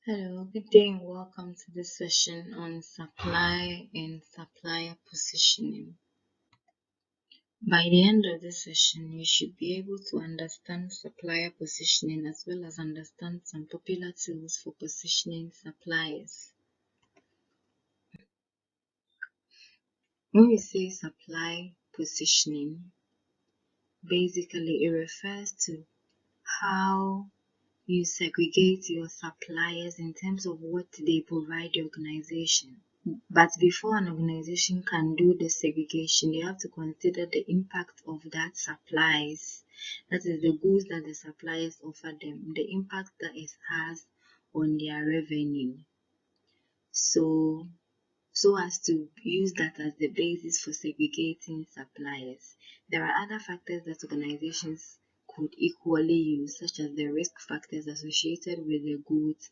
Hello, good day and welcome to this session on supply and supplier positioning. By the end of this session, you should be able to understand supplier positioning as well as understand some popular tools for positioning suppliers. When we say supply positioning, basically it refers to how you segregate your suppliers in terms of what they provide the organization. But before an organization can do the segregation, they have to consider the impact of that supplies. That is the goods that the suppliers offer them, the impact that it has on their revenue. So, so as to use that as the basis for segregating suppliers. There are other factors that organizations could equally use, such as the risk factors associated with the goods,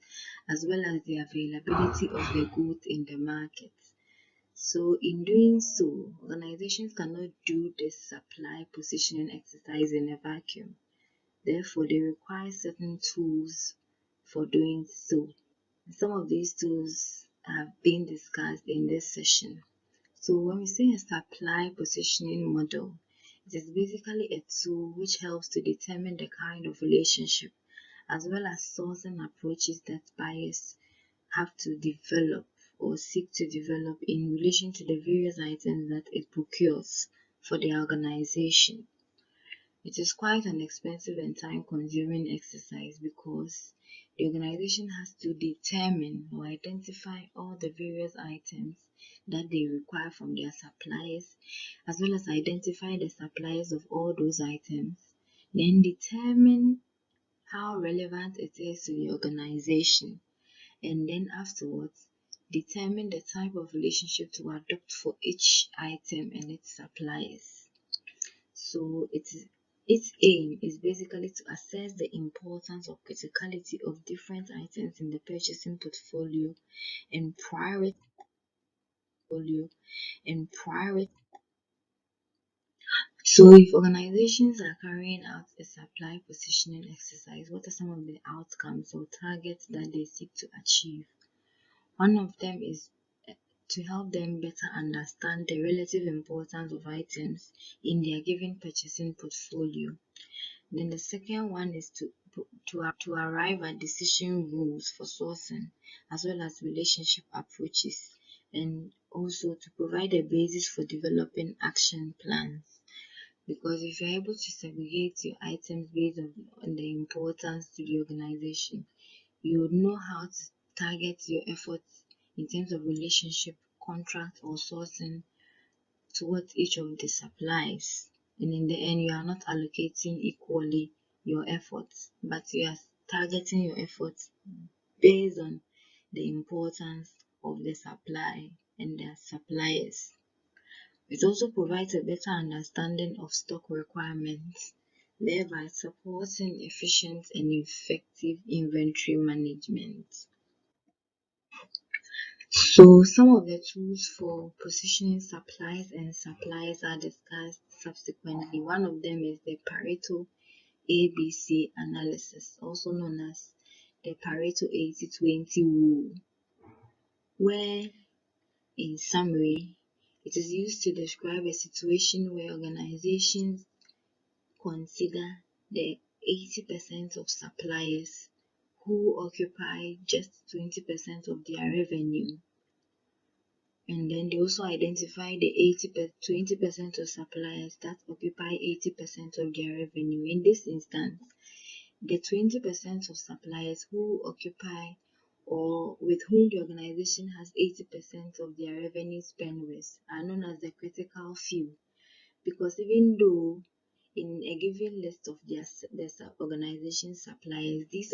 as well as the availability of the goods in the market. So in doing so, organizations cannot do this supply positioning exercise in a vacuum. Therefore, they require certain tools for doing so. Some of these tools have been discussed in this session. So when we say a supply positioning model, it is basically a tool which helps to determine the kind of relationship as well as sourcing approaches that buyers have to develop or seek to develop in relation to the various items that it procures for the organization. It is quite an expensive and time consuming exercise because the organization has to determine or identify all the various items that they require from their suppliers, as well as identify the suppliers of all those items, then determine how relevant it is to the organization, and then afterwards determine the type of relationship to adopt for each item and its suppliers. So its aim is basically to assess the importance or criticality of different items in the purchasing portfolio and priority. So if organizations are carrying out a supply positioning exercise, what are some of the outcomes or targets that they seek to achieve? One of them is to help them better understand the relative importance of items in their given purchasing portfolio. Then the second one is to arrive at decision rules for sourcing as well as relationship approaches, and also to provide a basis for developing action plans. Because if you're able to segregate your items based on the importance to the organization, you would know how to target your efforts in terms of relationship, contract, or sourcing towards each of the supplies. And in the end, you are not allocating equally your efforts, but you are targeting your efforts based on the importance of the supply and their suppliers. It also provides a better understanding of stock requirements, thereby supporting efficient and effective inventory management. So some of the tools for positioning supplies and suppliers are discussed subsequently. One of them is the Pareto ABC analysis, also known as the Pareto 80-20 rule, where in summary, it is used to describe a situation where organizations consider the 80% of suppliers who occupy just 20% of their revenue, and then they also identify the 20% of suppliers that occupy 80% of their revenue. In this instance, the 20% of suppliers who occupy or with whom the organization has 80% of their revenue spent with are known as the critical few, because even though in a given list of their organization suppliers, these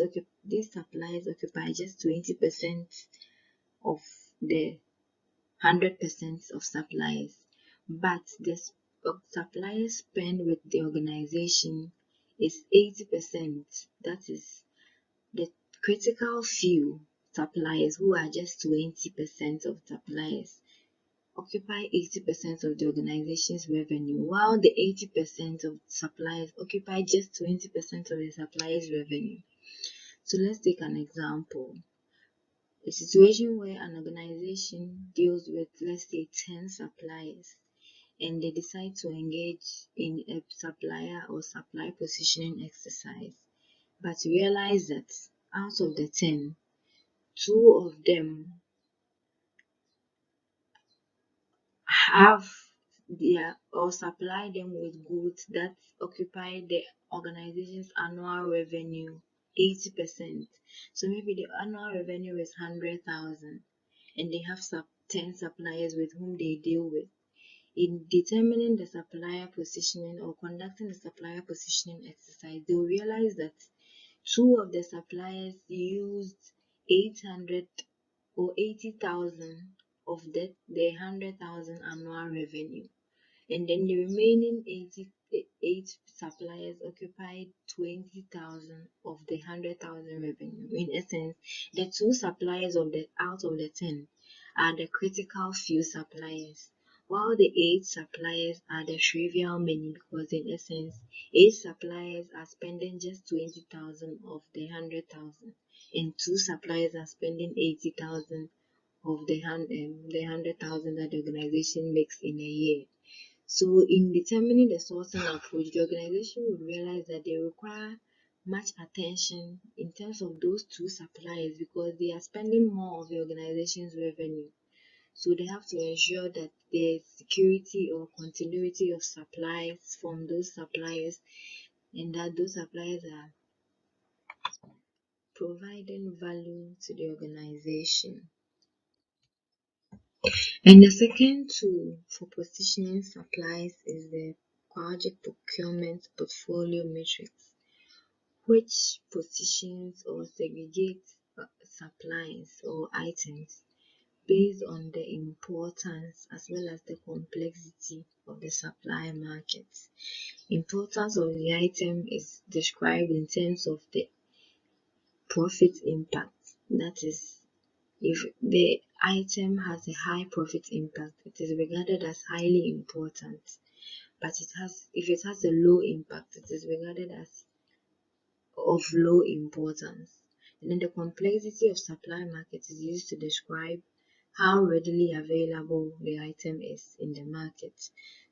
suppliers occupy just 20% of the 100% of suppliers, but the suppliers spend with the organization is 80%. That is the critical few suppliers who are just 20% of suppliers occupy 80% of the organization's revenue, while the 80% of suppliers occupy just 20% of the supplier's revenue. So let's take an example. A situation where an organization deals with, let's say, 10 suppliers, and they decide to engage in a supplier or supply positioning exercise, but realize that out of the 10, two of them have their or supply them with goods that occupy the organization's annual revenue 80%. So maybe the annual revenue is 100,000 and they have 10 suppliers with whom they deal with. In determining the supplier positioning or conducting the supplier positioning exercise, they will realize that two of the suppliers used 800 or 80,000 of the 100,000 annual revenue, and then the remaining 88 suppliers occupied 20,000 of the 100,000 revenue. In essence, the two suppliers of the out of the 10 are the critical few suppliers, while the 8 suppliers are the trivial many, because in essence 8 suppliers are spending just 20,000 of the 100,000 and 2 suppliers are spending 80,000 of the 100,000 that the organization makes in a year. So, in determining the sourcing approach, the organization would realize that they require much attention in terms of those two suppliers because they are spending more of the organization's revenue. So, they have to ensure that there's security or continuity of supplies from those suppliers and that those suppliers are providing value to the organization. And the second tool for positioning supplies is the project procurement portfolio matrix, which positions or segregates supplies or items based on the importance as well as the complexity of the supply market. Importance of the item is described in terms of the profit impact. That is, if the item has a high profit impact, it is regarded as highly important. But if it has a low impact, it is regarded as of low importance. And then the complexity of supply market is used to describe how readily available the item is in the market.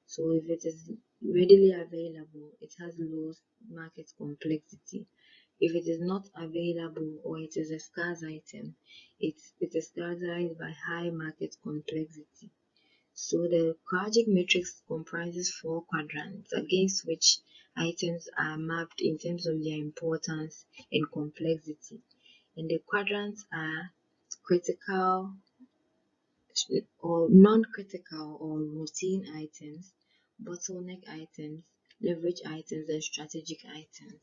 So if it is readily available, it has low market complexity. If it is not available or it is a scarce item, it is characterized by high market complexity. So the project matrix comprises 4 quadrants against which items are mapped in terms of their importance and complexity. And the quadrants are critical or non-critical or routine items, bottleneck items, leverage items, and strategic items.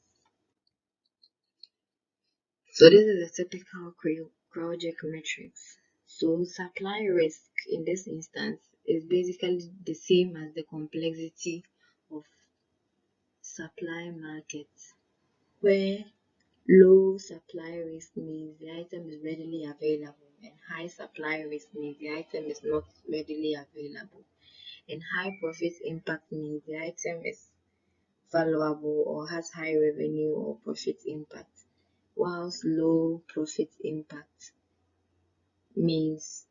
So this is a typical project matrix. So supply risk in this instance is basically the same as the complexity of supply markets, where low supply risk means the item is readily available and high supply risk means the item is not readily available. And high profit impact means the item is valuable or has high revenue or profit impact, whilst low profit impact means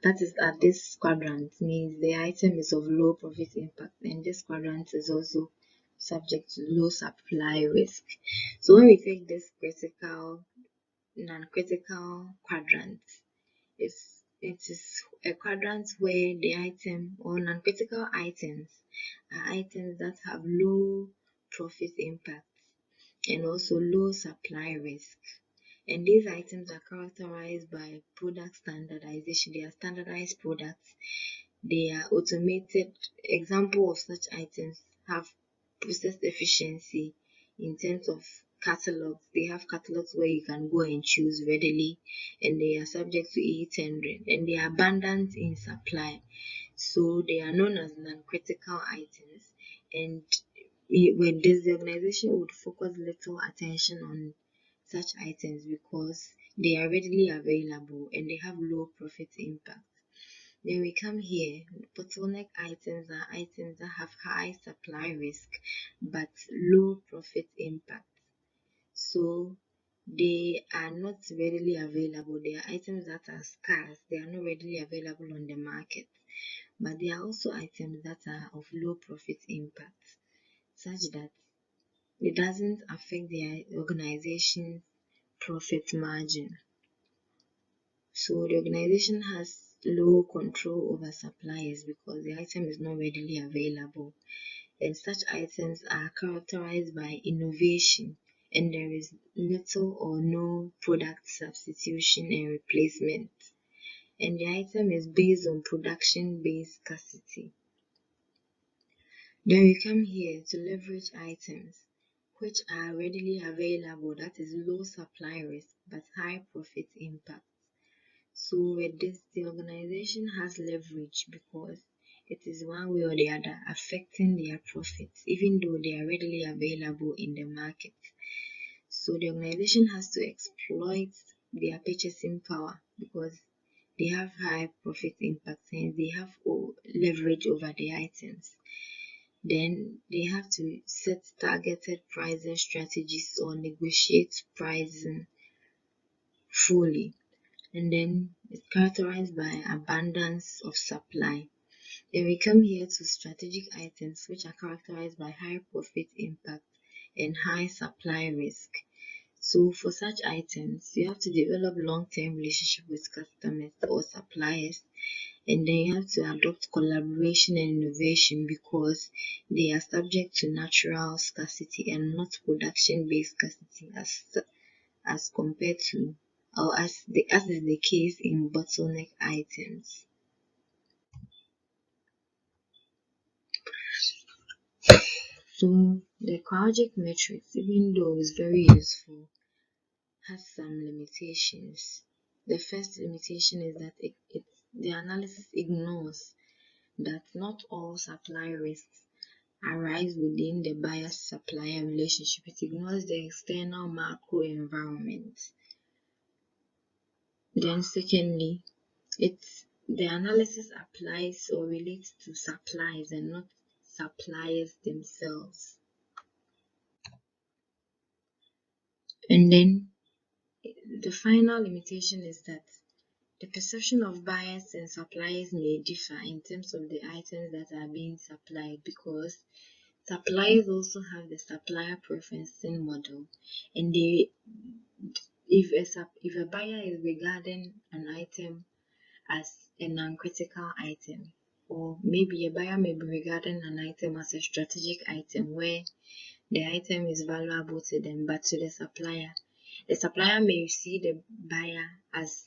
that is at this quadrant means the item is of low profit impact, and this quadrant is also subject to low supply risk. So when we take this critical, non-critical quadrant, it is a quadrant where the item or non-critical items are items that have low profit impact and also low supply risk. And these items are characterized by product standardization. They are standardized products. They are automated. Example of such items have process efficiency in terms of catalogs. They have catalogs where you can go and choose readily, and they are subject to E-tendering, and they are abundant in supply. So they are known as non-critical items, and with this, the organization would focus little attention on such items because they are readily available and they have low profit impact. Then we come here, bottleneck items are items that have high supply risk but low profit impact. So they are not readily available. They are items that are scarce. They are not readily available on the market. But there are also items that are of low profit impact, such that it doesn't affect the organization's profit margin. So the organization has low control over suppliers because the item is not readily available. And such items are characterized by innovation, and there is little or no product substitution and replacement. And the item is based on production-based scarcity. Then we come here to leverage items which are readily available, that is low supply risk but high profit impact. So with this, the organization has leverage because it is one way or the other affecting their profits, even though they are readily available in the market. So the organization has to exploit their purchasing power because they have high profit impact and they have leverage over the items. Then they have to set targeted pricing strategies or negotiate pricing fully. And then it's characterized by abundance of supply. Then we come here to strategic items which are characterized by high profit impact and high supply risk. So for such items, you have to develop long-term relationship with customers or suppliers, and then you have to adopt collaboration and innovation because they are subject to natural scarcity and not production-based scarcity as compared to or as is the case in bottleneck items. So the Kojak matrix, even though it's very useful, has some limitations. The first limitation is that the analysis ignores that not all supply risks arise within the buyer-supplier relationship. It ignores the external macro environment. Then secondly, the analysis applies or relates to supplies and not suppliers themselves. And then the final limitation is that the perception of buyers and suppliers may differ in terms of the items that are being supplied because suppliers also have the supplier preferencing model, and if a buyer is regarding an item as a non-critical item, or maybe a buyer may be regarding an item as a strategic item where the item is valuable to them, but to the supplier may see the buyer as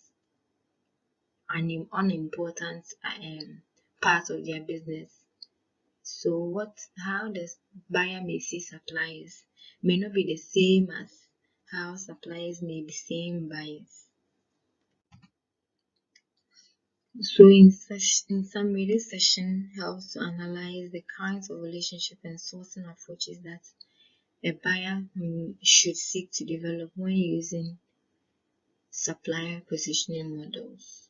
an unimportant part of their business. So how the buyer may see suppliers may not be the same as how suppliers may be seeing buyers. So in summary, this session helps to analyze the kinds of relationship and sourcing approaches that a buyer should seek to develop when using supplier positioning models.